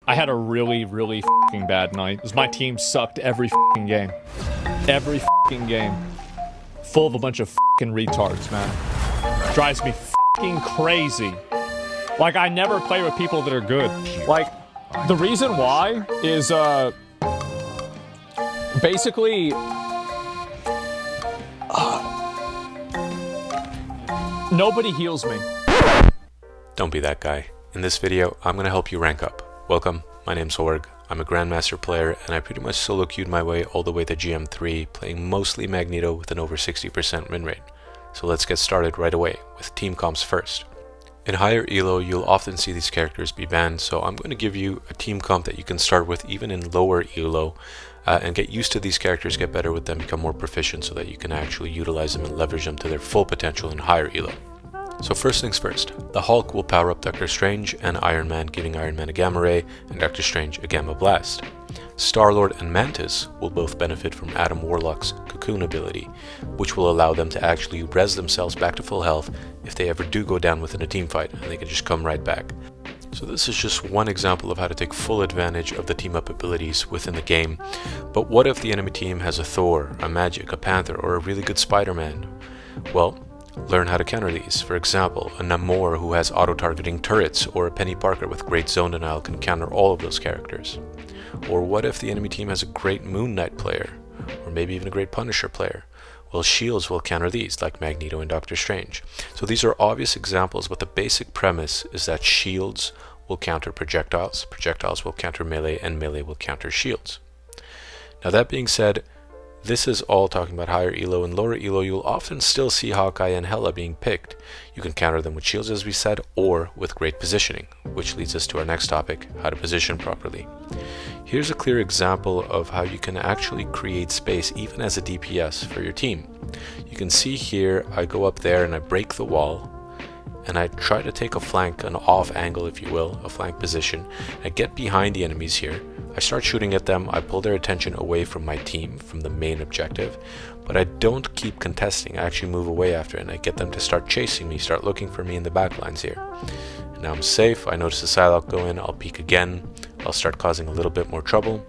I had a really, really fucking bad night. Because my team sucked every fucking game. Every fucking game. Full of a bunch of fucking retards, man. Drives me fucking crazy. Like, I never play with people that are good. Like, the reason why is, basically... nobody heals me. Don't be that guy. In this video, I'm going to help you rank up. Welcome, my name's Horg. I'm a Grandmaster player, and I pretty much solo queued my way all the way to GM3, playing mostly Magneto with an over 60% win rate. So let's get started right away, with team comps first. In higher elo, you'll often see these characters be banned, so I'm going to give you a team comp that you can start with even in lower elo, and get used to these characters, get better with them, become more proficient so that you can actually utilize them and leverage them to their full potential in higher elo. So first things first, the Hulk will power up Doctor Strange and Iron Man, giving Iron Man a Gamma Ray and Doctor Strange a Gamma Blast. Star-Lord and Mantis will both benefit from Adam Warlock's Cocoon ability, which will allow them to actually res themselves back to full health if they ever do go down within a team fight, and they can just come right back. So this is just one example of how to take full advantage of the team-up abilities within the game. But what if the enemy team has a Thor, a Magic, a Panther, or a really good Spider-Man? Well, learn how to counter these. For example, a Namor who has auto-targeting turrets, or a Penny Parker with great zone denial can counter all of those characters. Or what if the enemy team has a great Moon Knight player, or maybe even a great Punisher player? Well, shields will counter these, like Magneto and Doctor Strange. So these are obvious examples, but the basic premise is that shields will counter projectiles, projectiles will counter melee, and melee will counter shields. Now that being said, this is all talking about higher elo. and lower elo, you'll often still see Hawkeye and Hela being picked. You can counter them with shields, as we said, or with great positioning, which leads us to our next topic, how to position properly. Here's a clear example of how you can actually create space even as a DPS for your team. You can see here, I go up there and I break the wall, and I try to take a flank, an off angle if you will, a flank position. I get behind the enemies here, I start shooting at them, I pull their attention away from my team, from the main objective, but I don't keep contesting, I actually move away after it, and I get them to start chasing me, start looking for me in the backlines here. And now I'm safe, I notice the Psylocke go in, I'll peek again, I'll start causing a little bit more trouble,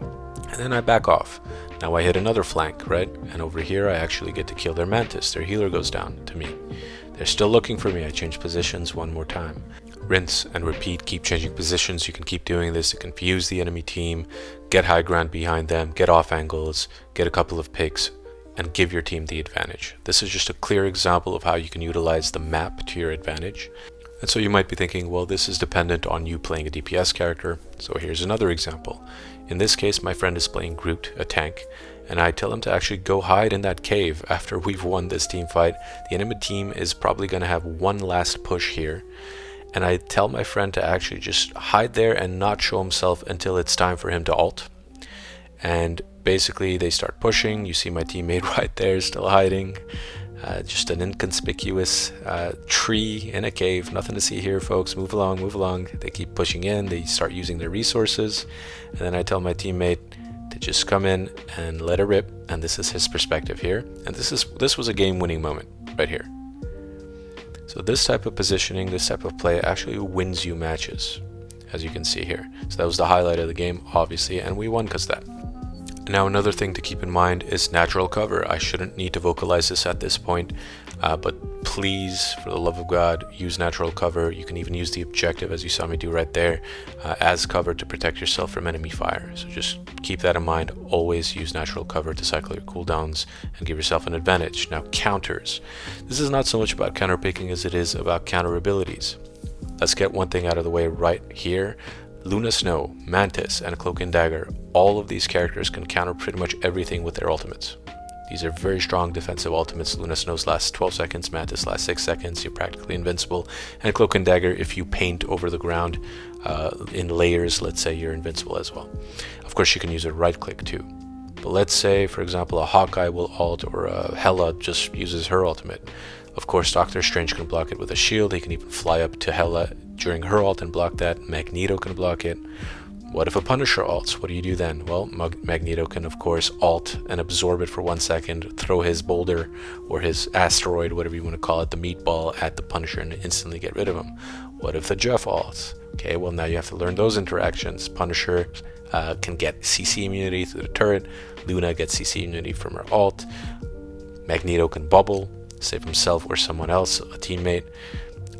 and then I back off. Now I hit another flank, right? And over here I actually get to kill their Mantis, their healer goes down to me. They're still looking for me, I change positions one more time. Rinse and repeat, keep changing positions, you can keep doing this to confuse the enemy team, get high ground behind them, get off angles, get a couple of picks, and give your team the advantage. This is just a clear example of how you can utilize the map to your advantage. And so you might be thinking, well, this is dependent on you playing a DPS character. So here's another example. In this case, my friend is playing Groot, a tank, and I tell him to actually go hide in that cave after we've won this team fight. The enemy team is probably going to have one last push here. And I tell my friend to actually just hide there and not show himself until it's time for him to ult. And basically they start pushing. You see my teammate right there still hiding. Just an inconspicuous tree in a cave. Nothing to see here, folks. Move along, move along. They keep pushing in. They start using their resources. And then I tell my teammate to just come in and let it rip. And this is his perspective here. And this was a game-winning moment right here. So this type of positioning, this type of play actually wins you matches, as you can see here. So that was the highlight of the game, obviously, and we won because of that. Now another thing to keep in mind is natural cover. I shouldn't need to vocalize this at this point, but please, for the love of God, use natural cover. You can even use the objective, as you saw me do right there, as cover to protect yourself from enemy fire. So just keep that in mind. Always use natural cover to cycle your cooldowns and give yourself an advantage. Now counters. This is not so much about counter picking as it is about counter abilities. Let's get one thing out of the way right here. Luna Snow, Mantis, and Cloak and Dagger, all of these characters can counter pretty much everything with their ultimates. These are very strong defensive ultimates. Luna Snow's lasts 12 seconds, Mantis lasts 6 seconds, you're practically invincible. And Cloak and Dagger, if you paint over the ground in layers, let's say, you're invincible as well. Of course, you can use a right click too. But let's say, for example, a Hawkeye will ult, or a Hela just uses her ultimate. Of course, Doctor Strange can block it with a shield. He can even fly up to Hela during her ult and block that. Magneto can block it. What if a Punisher ults? What do you do then? Well, Magneto can of course ult and absorb it for 1 second, throw his boulder or his asteroid, whatever you want to call it, the meatball at the Punisher and instantly get rid of him. What if the Jeff ults? Okay, well now you have to learn those interactions. Punisher can get CC immunity through the turret. Luna gets CC immunity from her ult. Magneto can bubble, save himself or someone else, a teammate.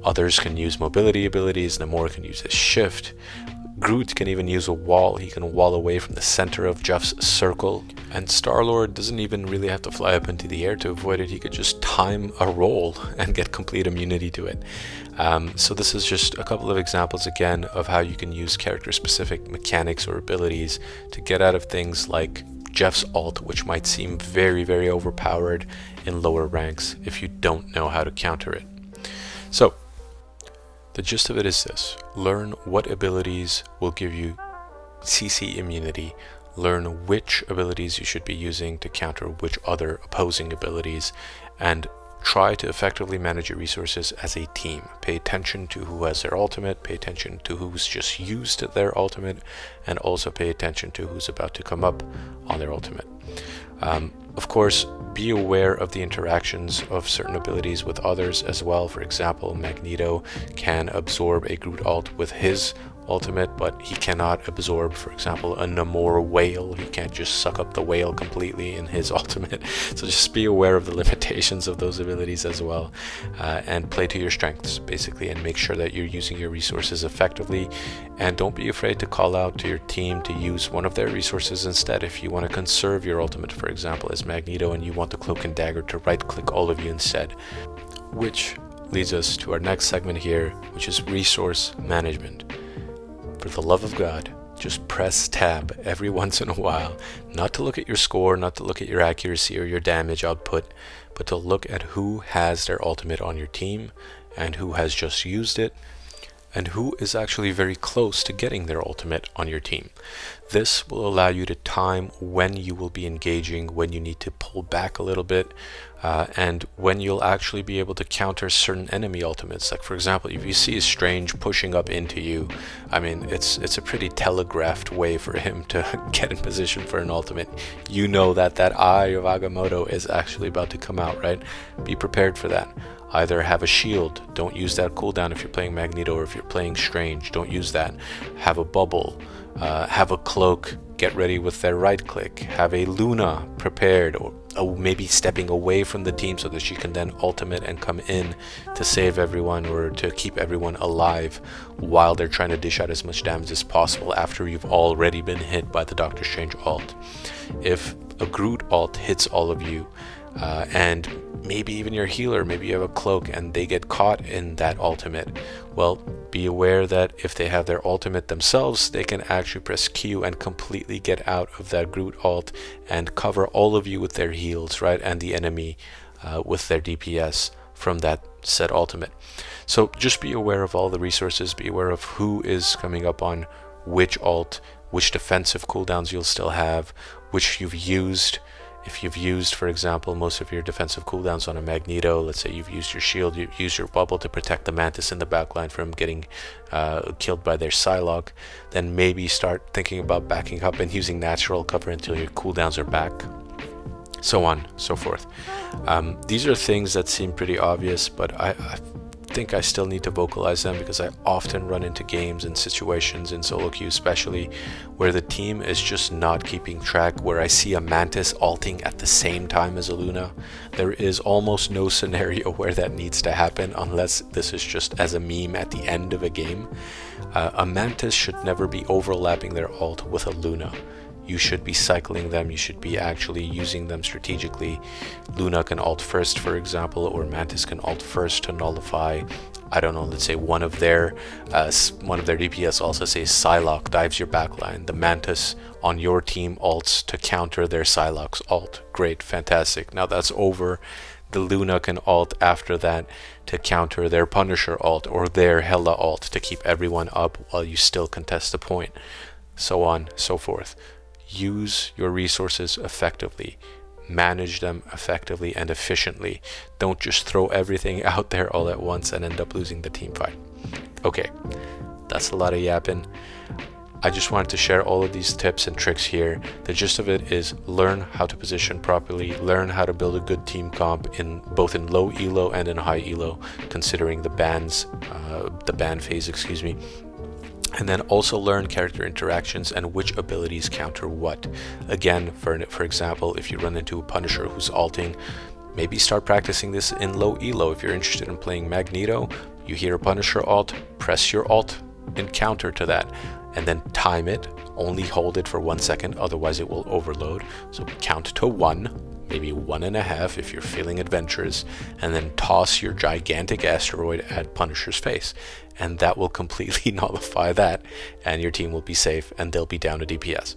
Others can use mobility abilities. Namor can use his shift. Groot can even use a wall. He can wall away from the center of Jeff's circle. And Star-Lord doesn't even really have to fly up into the air to avoid it. He could just time a roll and get complete immunity to it. So this is just a couple of examples again of how you can use character-specific mechanics or abilities to get out of things like Jeff's ult, which might seem very, very overpowered in lower ranks if you don't know how to counter it. So the gist of it is this: learn what abilities will give you CC immunity, learn which abilities you should be using to counter which other opposing abilities, and try to effectively manage your resources as a team. Pay attention to who has their ultimate, pay attention to who's just used their ultimate, and also pay attention to who's about to come up on their ultimate. Of course, be aware of the interactions of certain abilities with others as well. For example, Magneto can absorb a Groot ult with his ultimate, but he cannot absorb, for example, a Namor whale. He can't just suck up the whale completely in his ultimate. So just be aware of the limitations of those abilities as well, and play to your strengths basically, and make sure that you're using your resources effectively. And don't be afraid to call out to your team to use one of their resources instead. If you want to conserve your ultimate, for example, as Magneto, and you want the cloak and dagger, to right click all of you instead. Which leads us to our next segment here, which is resource management. For the love of God, just press tab every once in a while, not to look at your score, not to look at your accuracy or your damage output, but to look at who has their ultimate on your team and who has just used it, and who is actually very close to getting their ultimate on your team. This will allow you to time when you will be engaging, when you need to pull back a little bit, and when you'll actually be able to counter certain enemy ultimates. Like, for example, if you see a Strange pushing up into you, I mean, it's a pretty telegraphed way for him to get in position for an ultimate. You know that that eye of Agamotto is actually about to come out, right? Be prepared for that. Either have a shield, don't use that cooldown if you're playing Magneto, or if you're playing Strange, don't use that. Have a bubble, have a cloak, get ready with their right click, have a Luna prepared, or maybe stepping away from the team so that she can then ultimate and come in to save everyone or to keep everyone alive while they're trying to dish out as much damage as possible after you've already been hit by the Doctor Strange ult. If a Groot ult hits all of you, and maybe even your healer, maybe you have a cloak and they get caught in that ultimate, well, be aware that if they have their ultimate themselves, they can actually press Q and completely get out of that Groot ult and cover all of you with their heals, right, and the enemy with their DPS from that set ultimate. So just be aware of all the resources, be aware of who is coming up on which ult, which defensive cooldowns you'll still have, which you've used. If you've used, for example, most of your defensive cooldowns on a Magneto, let's say you've used your shield, you've used your bubble to protect the Mantis in the backline from getting killed by their Psylocke, then maybe start thinking about backing up and using natural cover until your cooldowns are back. So on, so forth. These are things that seem pretty obvious, but I think I still need to vocalize them because I often run into games and situations in solo queue especially where the team is just not keeping track, where I see a Mantis ulting at the same time as a Luna. There is almost no scenario where that needs to happen unless this is just as a meme at the end of a game. A Mantis should never be overlapping their ult with a Luna. You should be cycling them, you should be actually using them strategically. Luna can ult first, for example, or Mantis can ult first to nullify, I don't know, let's say one of their DPS, also say Psylocke dives your backline. The Mantis on your team ults to counter their Psylocke's ult. Great, fantastic. Now that's over. The Luna can ult after that to counter their Punisher ult or their Hela ult to keep everyone up while you still contest the point. So on, so forth. Use your resources effectively, manage them effectively and efficiently. Don't just throw everything out there all at once and end up losing the team fight. Okay, that's a lot of yapping. I just wanted to share all of these tips and tricks here. The gist of it is learn how to position properly, learn how to build a good team comp in both in low elo and in high elo, considering the ban phase, excuse me. And then also learn character interactions and which abilities counter what. Again, for example, if you run into a Punisher who's alting, maybe start practicing this in low elo. If you're interested in playing Magneto, you hear a Punisher alt, press your alt in counter to that, and then time it. Only hold it for 1 second, otherwise it will overload. So count to 1, maybe 1.5 if you're feeling adventurous, and then toss your gigantic asteroid at Punisher's face. And that will completely nullify that, and your team will be safe, and they'll be down to DPS.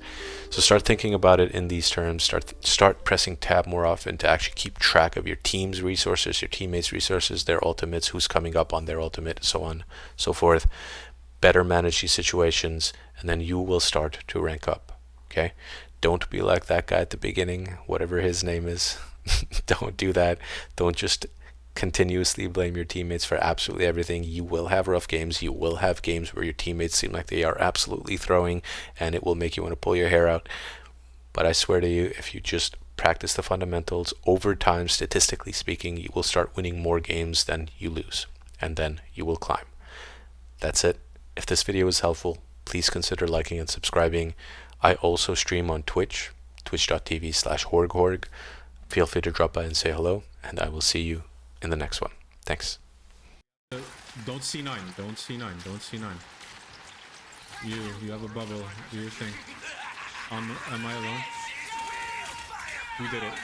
So start thinking about it in these terms. Start pressing tab more often to actually keep track of your team's resources, your teammates' resources, their ultimates, who's coming up on their ultimate, so on, so forth. Better manage these situations, and then you will start to rank up. Okay? Don't be like that guy at the beginning, whatever his name is. Don't do that. Don't just continuously blame your teammates for absolutely everything. You will have rough games. You will have games where your teammates seem like they are absolutely throwing, and it will make you want to pull your hair out. But I swear to you, if you just practice the fundamentals over time, statistically speaking, you will start winning more games than you lose, and then you will climb. That's it. If this video was helpful, please consider liking and subscribing. I also stream on Twitch, twitch.tv/horghorg. Feel free to drop by and say hello, and I will see you in the next one. Thanks. Don't C9, don't C9, don't C9. You have a bubble, do your thing. Am I alone? We did it.